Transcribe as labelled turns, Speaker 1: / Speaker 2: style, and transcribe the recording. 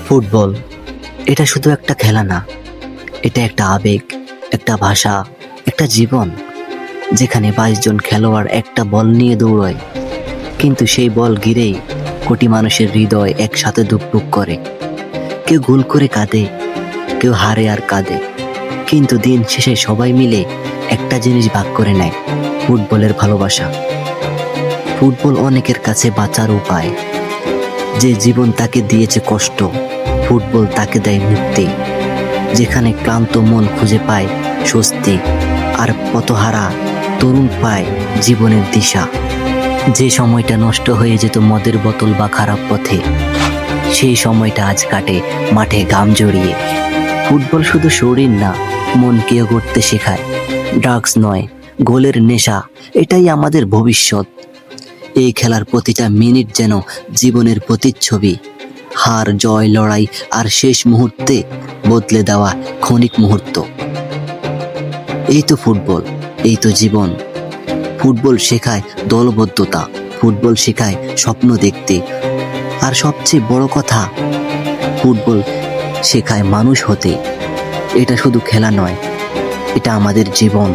Speaker 1: Football এটা শুধু একটা খেলা না, এটা একটা আবেগ, একটা ভাষা, একটা জীবন, যেখানে 22 জন খেলোয়াড় একটা বল নিয়ে দৌড়ায়, কিন্তু সেই বল ঘিরেই কোটি মানুষের হৃদয় একসাথে ধুকপুক করে। কেউ গোল করে কাঁদে, কেউ হারে আর কাঁদে, কিন্তু দিন শেষে সবাই মিলে একটা জিনিস ভাগ করে নেয়, ফুটবলের ভালোবাসা। ফুটবল অনেকের কাছে বাঁচার উপায়। যে জীবন তাকে দিয়েছে কষ্ট, ফুটবল তাকে দেয় মুক্তি। যেখানে ক্লান্ত মন খুঁজে পায় স্বস্তি, আর পথহারা তরুণ পায় জীবনের দিশা। যে সময়টা নষ্ট হয়ে যেত মদের বোতল বা খারাপ পথে, সেই সময়টা আজ কাটে মাঠে ঘাম জড়িয়ে। ফুটবল শুধু শরীর না, মনকেও গড়তে শেখায়। ড্রাগস নয়, গোলের নেশা, এটাই আমাদের ভবিষ্যৎ। এই খেলার প্রতিটা মিনিট যেন জীবনের প্রতিচ্ছবি। হার, জয়, লড়াই আর শেষ মুহূর্তে বদলে দেওয়া ক্ষণিক মুহূর্ত। এই তো ফুটবল, এই তো জীবন। ফুটবল শেখায় দলবদ্ধতা, ফুটবল শেখায় স্বপ্ন দেখতে, আর সবচেয়ে বড় কথা, ফুটবল শেখায় মানুষ হতে। এটা শুধু খেলা নয়, এটা আমাদের জীবন।